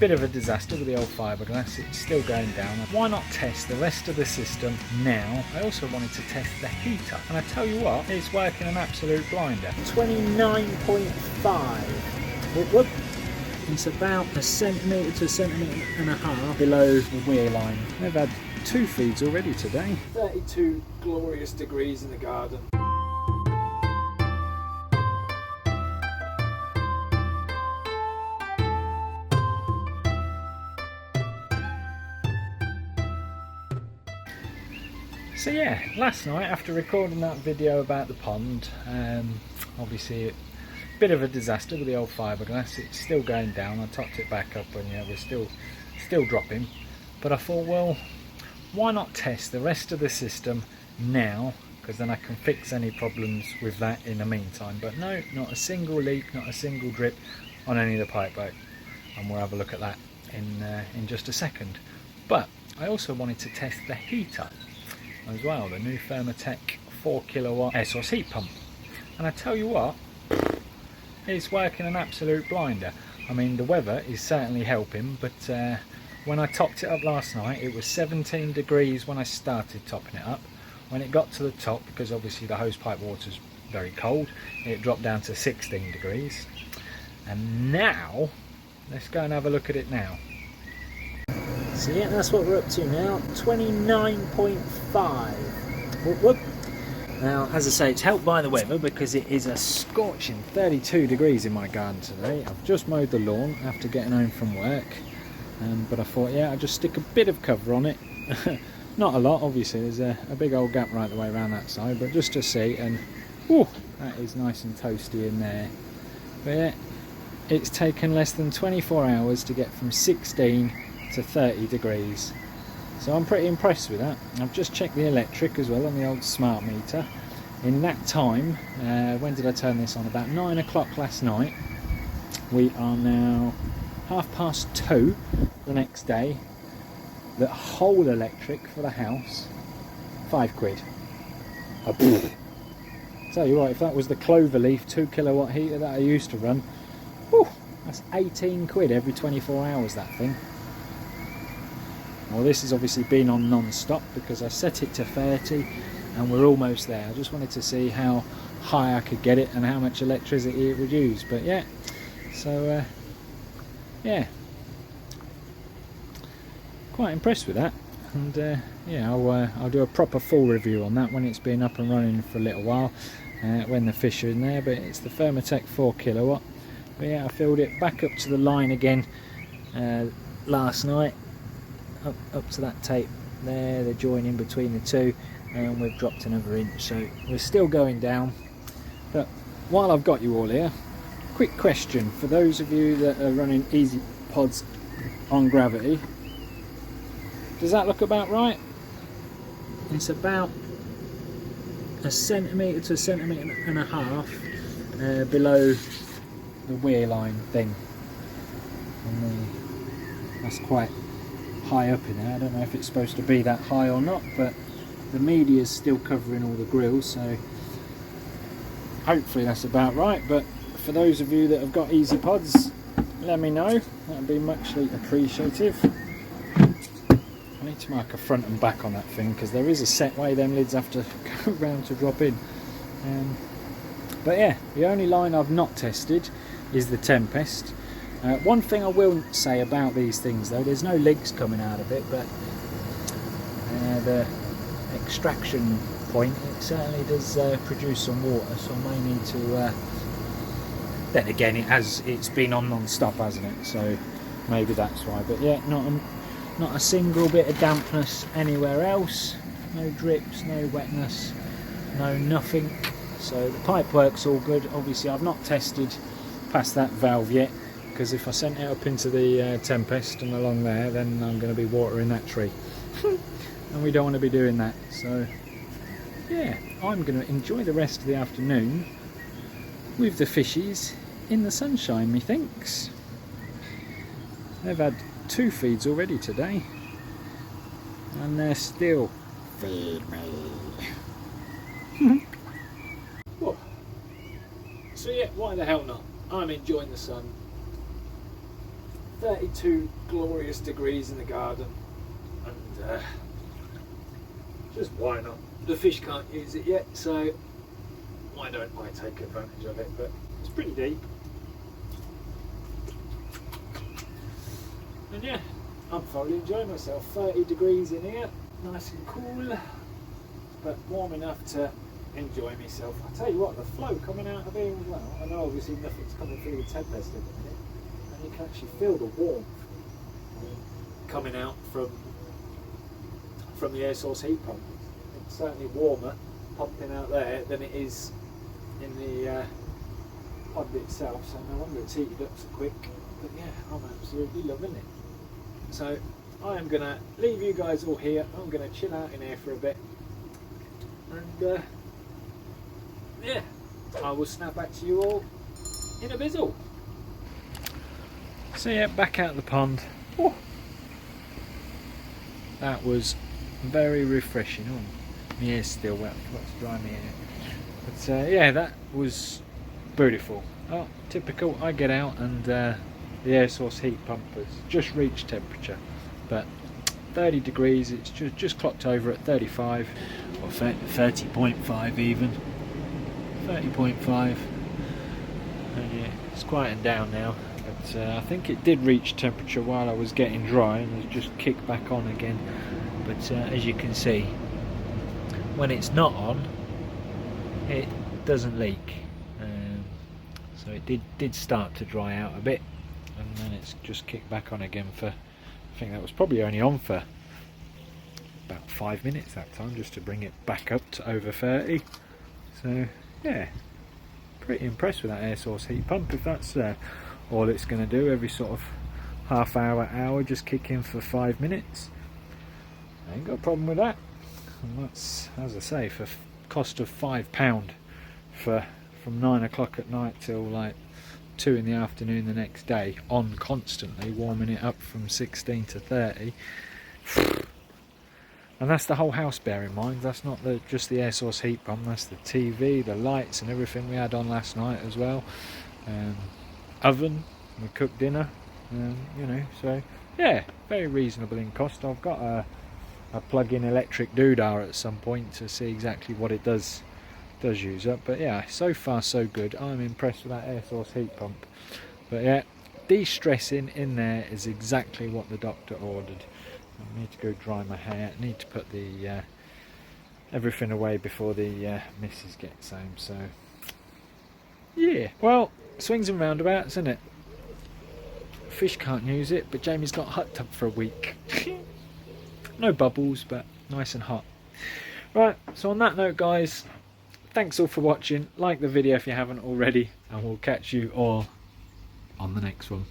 bit of a disaster with the old fiberglass. It's still going down. Why not test the rest of the system now? I also wanted to test the heater, and I tell you what, it's working an absolute blinder. 29.5. Whoop. It's about a centimetre to a centimetre and a half below the weir line. They've had 2 feeds already today. 32 glorious degrees in the garden. So yeah, last night after recording that video about the pond, obviously a bit of a disaster with the old fiberglass. It's still going down. I topped it back up and yeah, we're still dropping. But I thought, well, why not test the rest of the system now, because then I can fix any problems with that in the meantime. But no, not a single leak, not a single drip on any of the pipework, and we'll have a look at that in just a second. But I also wanted to test the heater as well, the new Thermotec 4 kilowatt air source heat pump, and I tell you what, it's working an absolute blinder. I mean, the weather is certainly helping, but when I topped it up last night, it was 17 degrees when I started topping it up. When it got to the top, because obviously the hosepipe water's very cold, it dropped down to 16 degrees. And now, let's go and have a look at it now. So yeah, that's what we're up to now, 29.5. Whoop. Now, as I say, it's helped by the weather because it is a scorching 32 degrees in my garden today. I've just mowed the lawn after getting home from work, but I thought, yeah, I'll just stick a bit of cover on it. Not a lot, obviously, there's a big old gap right the way around that side, but just to see, and whew, that is nice and toasty in there. But yeah, it's taken less than 24 hours to get from 16 to 30 degrees. So I'm pretty impressed with that. I've just checked the electric as well on the old smart meter. In that time, when did I turn this on? About 9 o'clock last night. We are now 2:30 the next day. The whole electric for the house, £5. Tell you what, if that was the Cloverleaf 2 kilowatt heater that I used to run, whew, that's 18 quid every 24 hours, that thing. Well, this has obviously been on non-stop because I set it to 30 and we're almost there. I just wanted to see how high I could get it and how much electricity it would use. But yeah, so yeah, quite impressed with that. And yeah, I'll do a proper full review on that when it's been up and running for a little while, when the fish are in there. But it's the Thermotec 4 kilowatt. But yeah, I filled it back up to the line again last night. Up to that tape there, the join in between the two, and we've dropped another inch, so we're still going down. But while I've got you all here, quick question for those of you that are running easy pods on gravity, does that look about right? It's about a centimetre to a centimetre and a half below the weir line thing, and that's quite high up in there. I don't know if it's supposed to be that high or not, but the media is still covering all the grills, so hopefully that's about right. But for those of you that have got easy pods, let me know, that would be muchly appreciative. I need to mark a front and back on that thing because there is a set way them lids have to go round to drop in. But yeah, the only line I've not tested is the Tempest. One thing I will say about these things though, there's no leaks coming out of it, but the extraction point, it certainly does produce some water, so I may need to, then again it's been on non-stop, hasn't it, so maybe that's why. But yeah, not a single bit of dampness anywhere else, no drips, no wetness, no nothing, so the pipe work's all good. Obviously I've not tested past that valve yet, because if I sent it up into the Tempest and along there, then I'm going to be watering that tree and we don't want to be doing that. So yeah, I'm going to enjoy the rest of the afternoon with the fishies in the sunshine, methinks. They've had 2 feeds already today and they're still feed me. So yeah, why the hell not? I'm enjoying the sun. 32 glorious degrees in the garden, and just why not? The fish can't use it yet, so why don't I take advantage of it? But it's pretty deep, and yeah, I'm thoroughly enjoying myself. 30 degrees in here, nice and cool, but warm enough to enjoy myself. I tell you what, the flow coming out of here as well. I know obviously nothing's coming through the Tempest at the minute, and you can actually feel the warmth coming out from the air source heat pump. It's certainly warmer pumping out there than it is in the pod itself, so no wonder it's heated up so quick. But yeah, I'm absolutely loving it. So I am going to leave you guys all here. I'm going to chill out in here for a bit, and yeah, I will snap back to you all in a bizzle. So yeah, back out of the pond. Oh, that was very refreshing. Oh, my ear's still wet, I forgot to dry my ear. But yeah, that was beautiful. Oh, typical, I get out and the air source heat pump has just reached temperature, but 30 degrees, it's just clocked over at 35 or 30.5 even. 30.5, and yeah, it's quieting down now, but I think it did reach temperature while I was getting dry and has just kicked back on again. But as you can see, when it's not on, it doesn't leak, so it did start to dry out a bit, and then it's just kicked back on again for, I think that was probably only on for about 5 minutes that time, just to bring it back up to over 30. So yeah, pretty impressed with that air source heat pump. If that's all it's going to do, every sort of half hour, just kick in for 5 minutes, I ain't got a problem with that. And that's, as I say, for cost of £5 for from 9 o'clock at night till like 2 in the afternoon the next day, on constantly, warming it up from 16 to 30. And that's the whole house, bear in mind. That's not just the air source heat pump, that's the TV, the lights and everything we had on last night as well. Oven, we cooked dinner, you know, so yeah, very reasonable in cost. I've got a plug-in electric doodah at some point to see exactly what it does use up. But yeah, so far so good. I'm impressed with that air source heat pump. But yeah, de-stressing in there is exactly what the doctor ordered. I need to go dry my hair. I need to put the everything away before the missus gets home. So yeah, well, swings and roundabouts, isn't it? Fish can't use it, but Jamie's got a hot tub for a week. No bubbles, but nice and hot. Right, so on that note, guys, thanks all for watching. Like the video if you haven't already, and we'll catch you all on the next one.